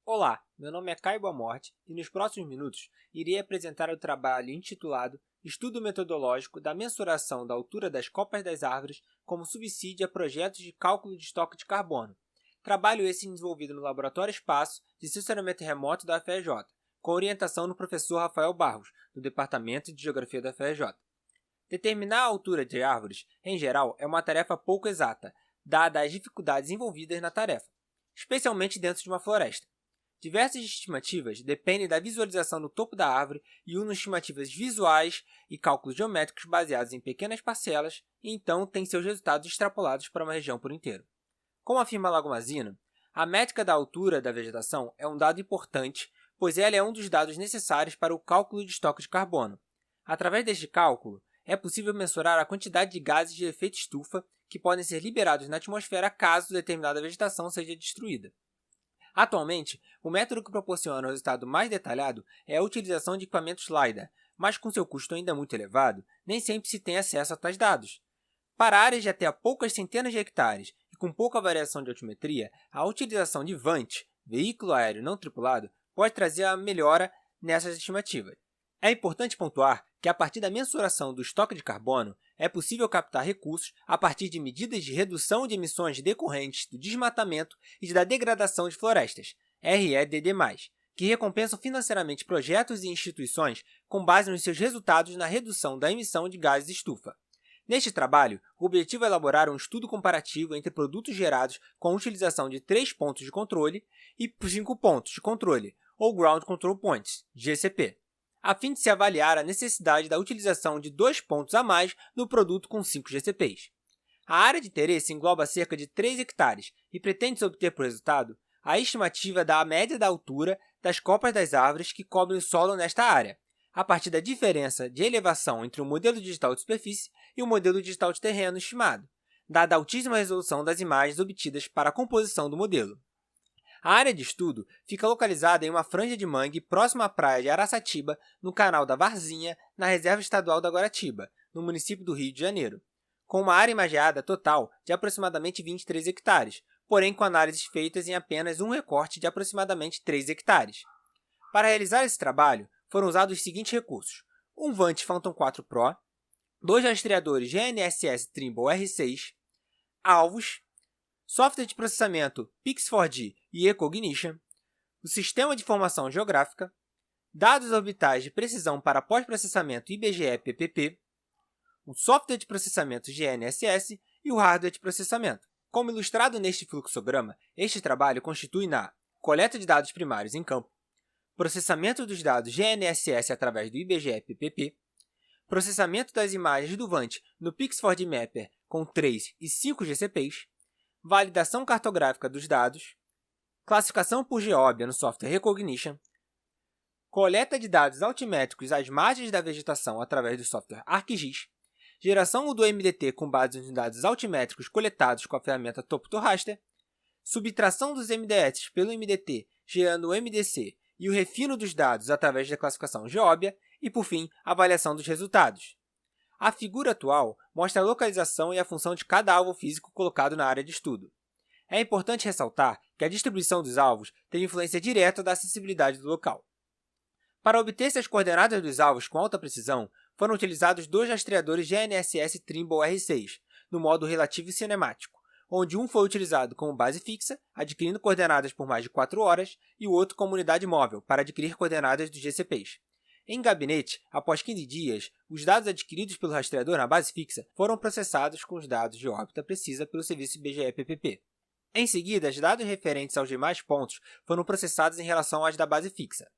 Olá, meu nome é Caio Boamorte e nos próximos minutos irei apresentar o trabalho intitulado Estudo Metodológico da Mensuração da Altura das Copas das Árvores como Subsídio a Projetos de Cálculo de Estoque de Carbono. Trabalho esse desenvolvido no Laboratório Espaço de Sensoramento Remoto da UFRJ, com orientação do professor Rafael Barros, do Departamento de Geografia da UFRJ. Determinar a altura de árvores, em geral, é uma tarefa pouco exata, dada as dificuldades envolvidas na tarefa, especialmente dentro de uma floresta. Diversas estimativas dependem da visualização do topo da árvore e usam estimativas visuais e cálculos geométricos baseados em pequenas parcelas e então têm seus resultados extrapolados para uma região por inteiro. Como afirma Lagomazino, a métrica da altura da vegetação é um dado importante, pois ela é um dos dados necessários para o cálculo de estoque de carbono. Através deste cálculo, é possível mensurar a quantidade de gases de efeito estufa que podem ser liberados na atmosfera caso determinada vegetação seja destruída. Atualmente, o método que proporciona o resultado mais detalhado é a utilização de equipamentos LiDAR, mas com seu custo ainda muito elevado, nem sempre se tem acesso a tais dados. Para áreas de até poucas centenas de hectares e com pouca variação de altimetria, a utilização de VANT, veículo aéreo não tripulado, pode trazer a melhora nessas estimativas. É importante pontuar que, a partir da mensuração do estoque de carbono, é possível captar recursos a partir de medidas de redução de emissões decorrentes do desmatamento e da degradação de florestas, REDD+, que recompensam financeiramente projetos e instituições com base nos seus resultados na redução da emissão de gases de estufa. Neste trabalho, o objetivo é elaborar um estudo comparativo entre produtos gerados com a utilização de 3 pontos de controle e 5 pontos de controle, ou Ground Control Points, GCP, a fim de se avaliar a necessidade da utilização de 2 pontos a mais no produto com 5 GCPs. A área de interesse engloba cerca de 3 hectares e pretende-se obter por resultado a estimativa da média da altura das copas das árvores que cobrem o solo nesta área, a partir da diferença de elevação entre o modelo digital de superfície e o modelo digital de terreno estimado, dada a altíssima resolução das imagens obtidas para a composição do modelo. A área de estudo fica localizada em uma franja de mangue próxima à praia de Araçatiba, no canal da Varzinha, na Reserva Estadual da Guaratiba, no município do Rio de Janeiro, com uma área imageada total de aproximadamente 23 hectares, porém com análises feitas em apenas um recorte de aproximadamente 3 hectares. Para realizar esse trabalho, foram usados os seguintes recursos: um VANT Phantom 4 Pro, 2 rastreadores GNSS Trimble R6, alvos, software de processamento Pix4D e eCognition, o sistema de informação geográfica, dados orbitais de precisão para pós-processamento IBGE-PPP, o software de processamento GNSS e o hardware de processamento. Como ilustrado neste fluxograma, este trabalho constitui na coleta de dados primários em campo, processamento dos dados GNSS através do IBGE-PPP, processamento das imagens do VANT no Pix4D Mapper com 3 e 5 GCPs, validação cartográfica dos dados, classificação por geóbia no software Recognition, coleta de dados altimétricos às margens da vegetação através do software ArcGIS, geração do MDT com base nos dados altimétricos coletados com a ferramenta Topo to Raster, subtração dos MDS pelo MDT gerando o MDC e o refino dos dados através da classificação geóbia e, por fim, avaliação dos resultados. A figura atual mostra a localização e a função de cada alvo físico colocado na área de estudo. É importante ressaltar que a distribuição dos alvos tem influência direta da acessibilidade do local. Para obter-se as coordenadas dos alvos com alta precisão, foram utilizados 2 rastreadores GNSS Trimble R6, no modo relativo e cinemático, onde um foi utilizado como base fixa, adquirindo coordenadas por mais de 4 horas, e o outro como unidade móvel, para adquirir coordenadas dos GCPs. Em gabinete, após 15 dias, os dados adquiridos pelo rastreador na base fixa foram processados com os dados de órbita precisa pelo serviço IBGE-PPP. Em seguida, os dados referentes aos demais pontos foram processados em relação aos da base fixa.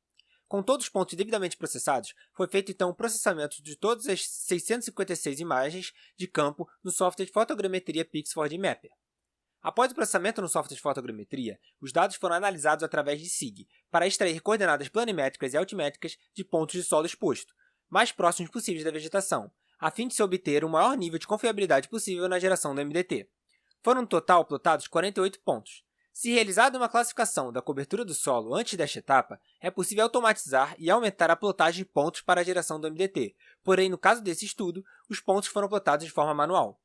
Com todos os pontos devidamente processados, foi feito então o processamento de todas as 656 imagens de campo no software de fotogrametria Pix4D Mapper. Após o processamento no software de fotogrametria, os dados foram analisados através de SIG para extrair coordenadas planimétricas e altimétricas de pontos de solo exposto, mais próximos possíveis da vegetação, a fim de se obter o maior nível de confiabilidade possível na geração do MDT. Foram no total plotados 48 pontos. Se realizada uma classificação da cobertura do solo antes desta etapa, é possível automatizar e aumentar a plotagem de pontos para a geração do MDT, porém, no caso desse estudo, os pontos foram plotados de forma manual.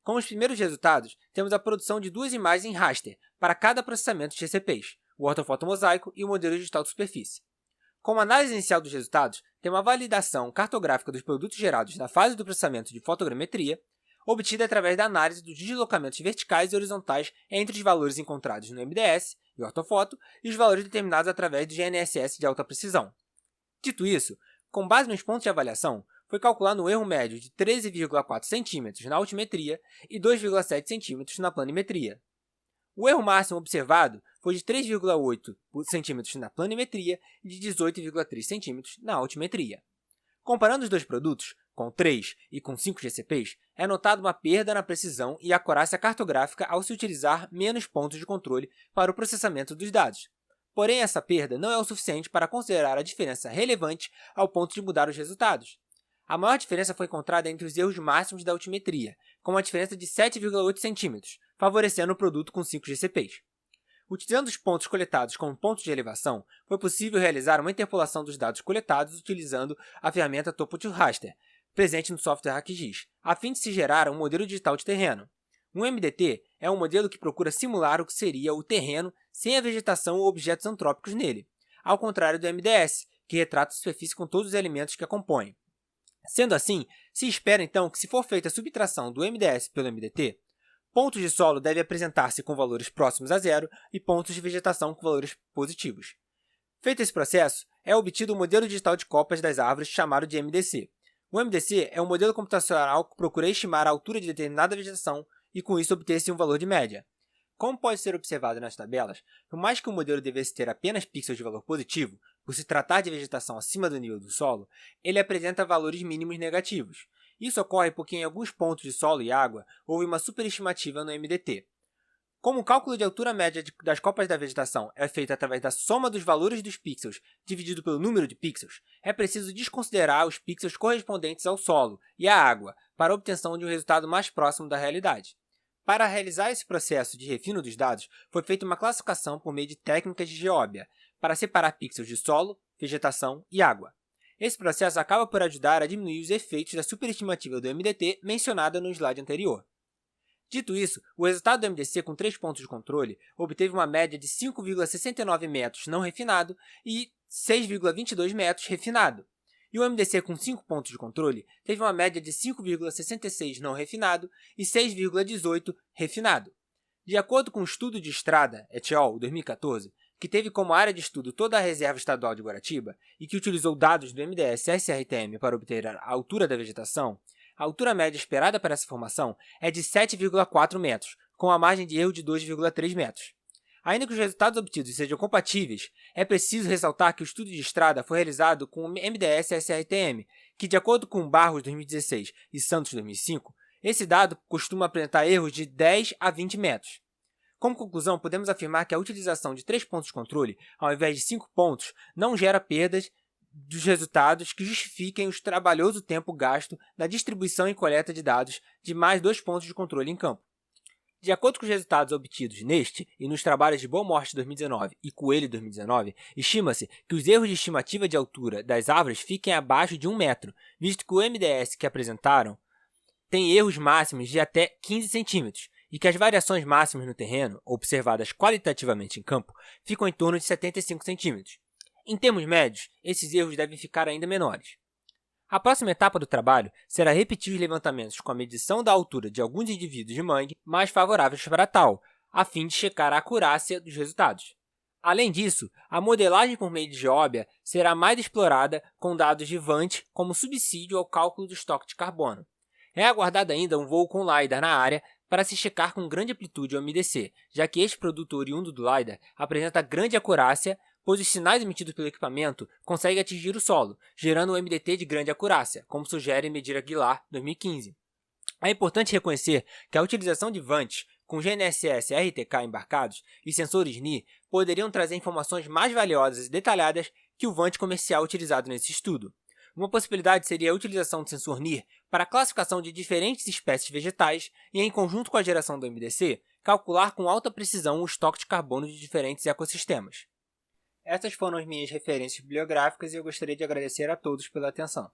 Como os primeiros resultados, temos a produção de 2 imagens em raster para cada processamento de GCPs, o ortofotomosaico e o modelo digital de superfície. Como análise inicial dos resultados, tem uma validação cartográfica dos produtos gerados na fase do processamento de fotogrametria, obtida através da análise dos deslocamentos verticais e horizontais entre os valores encontrados no MDS e ortofoto e os valores determinados através do GNSS de alta precisão. Dito isso, com base nos pontos de avaliação, foi calculado um erro médio de 13,4 cm na altimetria e 2,7 cm na planimetria. O erro máximo observado foi de 3,8 cm na planimetria e de 18,3 cm na altimetria. Comparando os dois produtos, com 3 e com 5 GCPs, é notada uma perda na precisão e acurácia cartográfica ao se utilizar menos pontos de controle para o processamento dos dados. Porém, essa perda não é o suficiente para considerar a diferença relevante ao ponto de mudar os resultados. A maior diferença foi encontrada entre os erros máximos da altimetria, com uma diferença de 7,8 cm, favorecendo o produto com 5 GCPs. Utilizando os pontos coletados como pontos de elevação, foi possível realizar uma interpolação dos dados coletados utilizando a ferramenta Topo2Raster, presente no software ArcGIS, a fim de se gerar um modelo digital de terreno. Um MDT é um modelo que procura simular o que seria o terreno sem a vegetação ou objetos antrópicos nele, ao contrário do MDS, que retrata a superfície com todos os elementos que a compõem. Sendo assim, se espera então que, se for feita a subtração do MDS pelo MDT, pontos de solo devem apresentar-se com valores próximos a zero e pontos de vegetação com valores positivos. Feito esse processo, é obtido um modelo digital de copas das árvores chamado de MDC. O MDC é um modelo computacional que procura estimar a altura de determinada vegetação e, com isso, obter-se um valor de média. Como pode ser observado nas tabelas, por mais que o modelo devesse ter apenas pixels de valor positivo, por se tratar de vegetação acima do nível do solo, ele apresenta valores mínimos negativos. Isso ocorre porque em alguns pontos de solo e água houve uma superestimativa no MDT. Como o cálculo de altura média das copas da vegetação é feito através da soma dos valores dos pixels dividido pelo número de pixels, é preciso desconsiderar os pixels correspondentes ao solo e à água para a obtenção de um resultado mais próximo da realidade. Para realizar esse processo de refino dos dados, foi feita uma classificação por meio de técnicas de geóbia, para separar pixels de solo, vegetação e água. Esse processo acaba por ajudar a diminuir os efeitos da superestimativa do MDT mencionada no slide anterior. Dito isso, o resultado do MDC com 3 pontos de controle obteve uma média de 5,69 metros não refinado e 6,22 metros refinado. E o MDC com 5 pontos de controle teve uma média de 5,66 não refinado e 6,18 refinado. De acordo com o estudo de Estrada et al. 2014, que teve como área de estudo toda a reserva estadual de Guaratiba e que utilizou dados do MDS SRTM para obter a altura da vegetação, a altura média esperada para essa formação é de 7,4 metros, com a margem de erro de 2,3 metros. Ainda que os resultados obtidos sejam compatíveis, é preciso ressaltar que o estudo de Estrada foi realizado com o MDS SRTM, que, de acordo com Barros 2016 e Santos 2005, esse dado costuma apresentar erros de 10 a 20 metros. Como conclusão, podemos afirmar que a utilização de 3 pontos de controle, ao invés de 5 pontos, não gera perdas dos resultados que justifiquem o trabalhoso tempo gasto na distribuição e coleta de dados de mais 2 pontos de controle em campo. De acordo com os resultados obtidos neste e nos trabalhos de Boa Morte 2019 e Coelho 2019, estima-se que os erros de estimativa de altura das árvores fiquem abaixo de 1 metro, visto que o MDS que apresentaram tem erros máximos de até 15 centímetros e que as variações máximas no terreno, observadas qualitativamente em campo, ficam em torno de 75 centímetros. Em termos médios, esses erros devem ficar ainda menores. A próxima etapa do trabalho será repetir os levantamentos com a medição da altura de alguns indivíduos de mangue mais favoráveis para tal, a fim de checar a acurácia dos resultados. Além disso, a modelagem por meio de geóbia será mais explorada com dados de VANT como subsídio ao cálculo do estoque de carbono. É aguardado ainda um voo com LiDAR na área para se checar com grande amplitude o MDC, já que este produto oriundo do LiDAR apresenta grande acurácia, pois os sinais emitidos pelo equipamento conseguem atingir o solo, gerando um MDT de grande acurácia, como sugere Medira Aguilar, 2015. É importante reconhecer que a utilização de VANTs com GNSS RTK embarcados e sensores NI poderiam trazer informações mais valiosas e detalhadas que o VANT comercial utilizado nesse estudo. Uma possibilidade seria a utilização do sensor NIR para a classificação de diferentes espécies vegetais e, em conjunto com a geração do MDC, calcular com alta precisão o estoque de carbono de diferentes ecossistemas. Essas foram as minhas referências bibliográficas e eu gostaria de agradecer a todos pela atenção.